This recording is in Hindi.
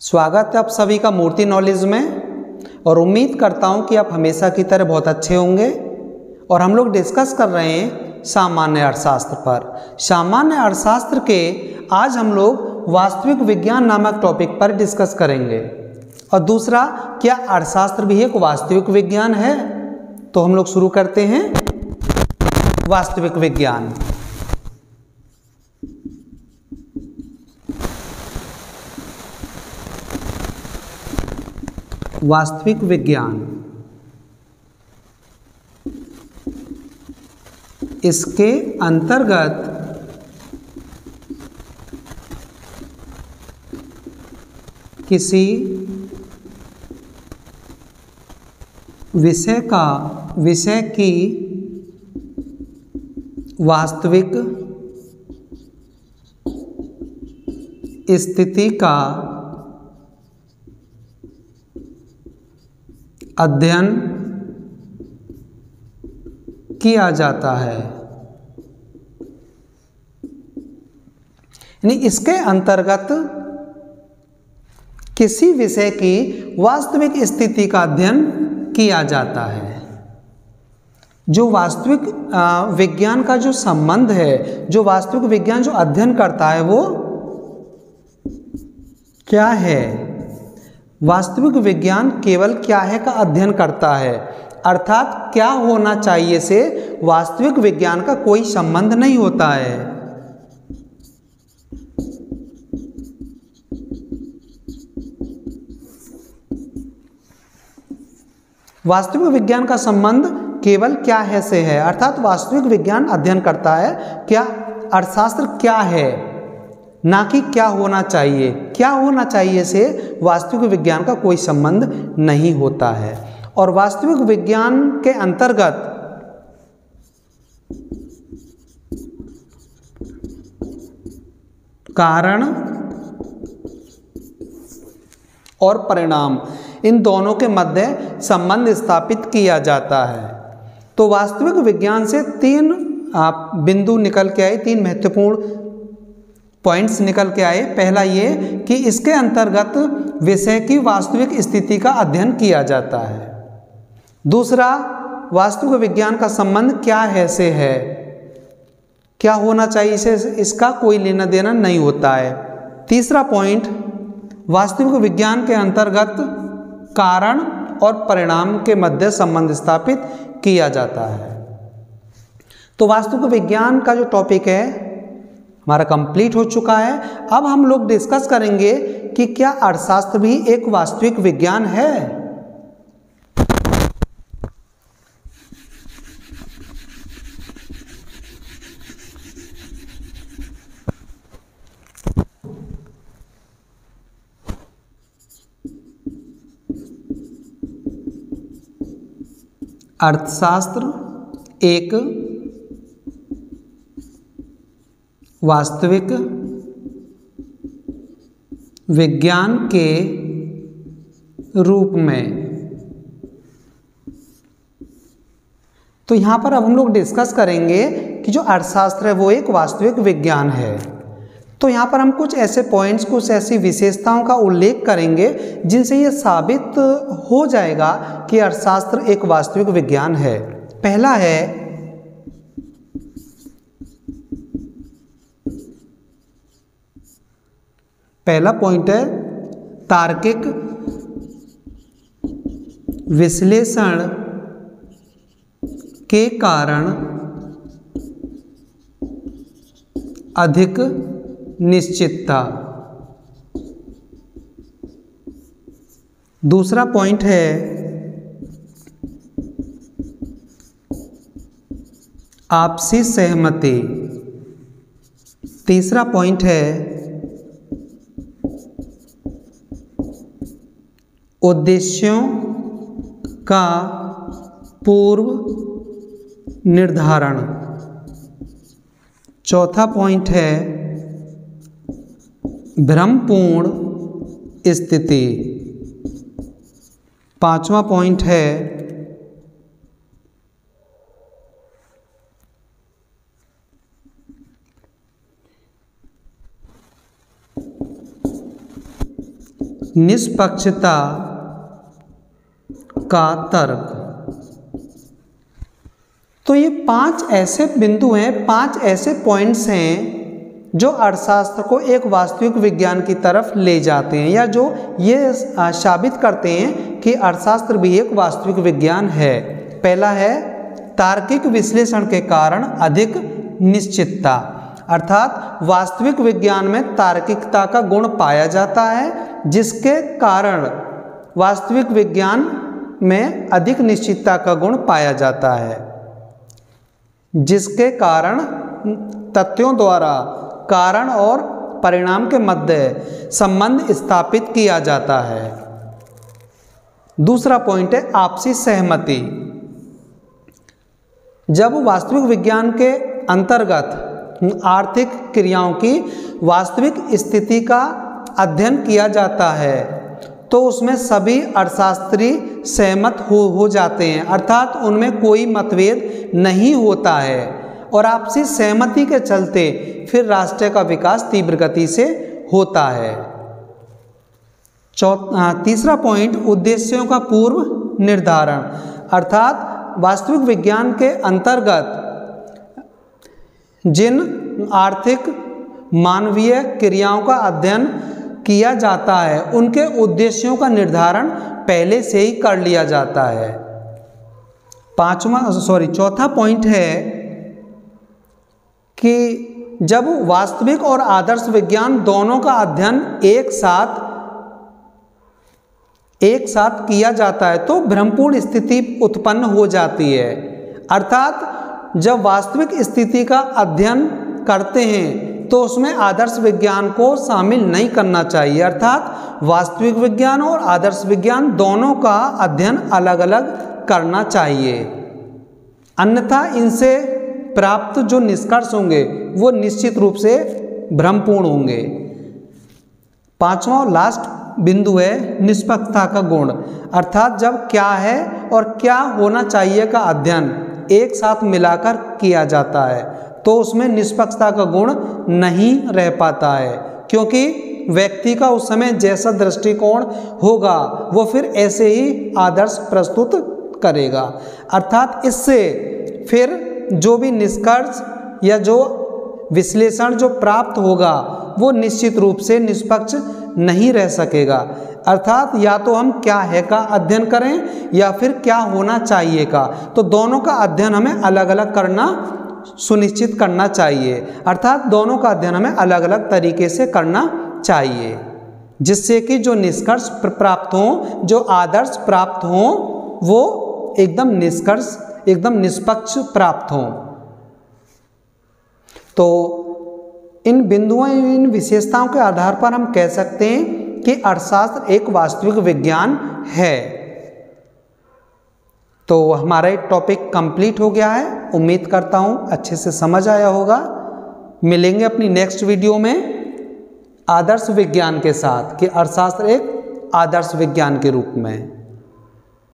स्वागत है आप सभी का मूर्ति नॉलेज में और उम्मीद करता हूं कि आप हमेशा की तरह बहुत अच्छे होंगे। और हम लोग डिस्कस कर रहे हैं सामान्य अर्थशास्त्र पर। सामान्य अर्थशास्त्र के आज हम लोग वास्तविक विज्ञान नामक टॉपिक पर डिस्कस करेंगे। और दूसरा, क्या अर्थशास्त्र भी एक वास्तविक विज्ञान है? तो हम लोग शुरू करते हैं वास्तविक विज्ञान। वास्तविक विज्ञान, इसके अंतर्गत किसी विषय की वास्तविक स्थिति का अध्ययन किया जाता है। यानी इसके अंतर्गत किसी विषय की वास्तविक स्थिति का अध्ययन किया जाता है। जो वास्तविक विज्ञान का जो संबंध है, जो वास्तविक विज्ञान जो अध्ययन करता है वो क्या है? वास्तविक विज्ञान केवल क्या है का अध्ययन करता है, अर्थात क्या होना चाहिए से वास्तविक विज्ञान का कोई संबंध नहीं होता है। वास्तविक विज्ञान का संबंध केवल क्या है से है, अर्थात वास्तविक विज्ञान अध्ययन करता है क्या अर्थशास्त्र क्या है, ना कि क्या होना चाहिए। क्या होना चाहिए से वास्तविक विज्ञान का कोई संबंध नहीं होता है। और वास्तविक विज्ञान के अंतर्गत कारण और परिणाम, इन दोनों के मध्य संबंध स्थापित किया जाता है। तो वास्तविक विज्ञान से तीन बिंदु निकल के आए, तीन महत्वपूर्ण पॉइंट्स निकल के आए। पहला ये कि इसके अंतर्गत विषय की वास्तविक स्थिति का अध्ययन किया जाता है। दूसरा, वास्तविक विज्ञान का संबंध क्या है से है, क्या होना चाहिए इसे, इसका कोई लेना देना नहीं होता है। तीसरा पॉइंट, वास्तविक विज्ञान के अंतर्गत कारण और परिणाम के मध्य संबंध स्थापित किया जाता है। तो वास्तविक विज्ञान का जो टॉपिक है हमारा कंप्लीट हो चुका है। अब हम लोग डिस्कस करेंगे कि क्या अर्थशास्त्र भी एक वास्तविक विज्ञान है। अर्थशास्त्र एक वास्तविक विज्ञान के रूप में। तो यहाँ पर अब हम लोग डिस्कस करेंगे कि जो अर्थशास्त्र है वो एक वास्तविक विज्ञान है। तो यहाँ पर हम कुछ ऐसे पॉइंट्स, कुछ ऐसी विशेषताओं का उल्लेख करेंगे जिनसे ये साबित हो जाएगा कि अर्थशास्त्र एक वास्तविक विज्ञान है। पहला है, पहला पॉइंट है तार्किक विश्लेषण के कारण अधिक निश्चितता। दूसरा पॉइंट है आपसी सहमति। तीसरा पॉइंट है उद्देश्यों का पूर्व निर्धारण। चौथा पॉइंट है भ्रमपूर्ण स्थिति। पांचवा पॉइंट है निष्पक्षता का तर्क। तो ये 5 ऐसे बिंदु हैं, 5 ऐसे पॉइंट्स हैं जो अर्थशास्त्र को एक वास्तविक विज्ञान की तरफ ले जाते हैं, या जो ये साबित करते हैं कि अर्थशास्त्र भी एक वास्तविक विज्ञान है। पहला है तार्किक विश्लेषण के कारण अधिक निश्चितता, अर्थात वास्तविक विज्ञान में तार्किकता का गुण पाया जाता है, जिसके कारण वास्तविक विज्ञान में अधिक निश्चितता का गुण पाया जाता है, जिसके कारण तथ्यों द्वारा कारण और परिणाम के मध्य संबंध स्थापित किया जाता है। दूसरा पॉइंट है आपसी सहमति। जब वास्तविक विज्ञान के अंतर्गत आर्थिक क्रियाओं की वास्तविक स्थिति का अध्ययन किया जाता है तो उसमें सभी अर्थशास्त्री सहमत हो जाते हैं, अर्थात उनमें कोई मतभेद नहीं होता है, और आपसी सहमति के चलते फिर राष्ट्र का विकास तीव्र गति से होता है। तीसरा पॉइंट उद्देश्यों का पूर्व निर्धारण, अर्थात वास्तविक विज्ञान के अंतर्गत जिन आर्थिक मानवीय क्रियाओं का अध्ययन किया जाता है उनके उद्देश्यों का निर्धारण पहले से ही कर लिया जाता है। चौथा पॉइंट है कि जब वास्तविक और आदर्श विज्ञान दोनों का अध्ययन एक साथ किया जाता है तो भ्रमपूर्ण स्थिति उत्पन्न हो जाती है, अर्थात जब वास्तविक स्थिति का अध्ययन करते हैं तो उसमें आदर्श विज्ञान को शामिल नहीं करना चाहिए, अर्थात वास्तविक विज्ञान और आदर्श विज्ञान दोनों का अध्ययन अलग अलग करना चाहिए, अन्यथा इनसे प्राप्त जो निष्कर्ष होंगे वो निश्चित रूप से भ्रमपूर्ण होंगे। पांचवा और लास्ट बिंदु है निष्पक्षता का गुण, अर्थात जब क्या है और क्या होना चाहिए का अध्ययन एक साथ मिलाकर किया जाता है तो उसमें निष्पक्षता का गुण नहीं रह पाता है, क्योंकि व्यक्ति का उस समय जैसा दृष्टिकोण होगा वो फिर ऐसे ही आदर्श प्रस्तुत करेगा, अर्थात इससे फिर जो भी निष्कर्ष या जो विश्लेषण जो प्राप्त होगा वो निश्चित रूप से निष्पक्ष नहीं रह सकेगा, अर्थात या तो हम क्या है का अध्ययन करें या फिर क्या होना चाहिए का, तो दोनों का अध्ययन हमें अलग अलग करना सुनिश्चित करना चाहिए, अर्थात दोनों का अध्ययन हमें अलग अलग तरीके से करना चाहिए, जिससे कि जो निष्कर्ष प्राप्त हों, जो आदर्श प्राप्त हों वो एकदम निष्पक्ष प्राप्त हों। तो इन बिंदुओं, इन विशेषताओं के आधार पर हम कह सकते हैं कि अर्थशास्त्र एक वास्तविक विज्ञान है। तो हमारा एक टॉपिक कंप्लीट हो गया है, उम्मीद करता हूँ अच्छे से समझ आया होगा। मिलेंगे अपनी नेक्स्ट वीडियो में आदर्श विज्ञान के साथ कि अर्थशास्त्र एक आदर्श विज्ञान के रूप में।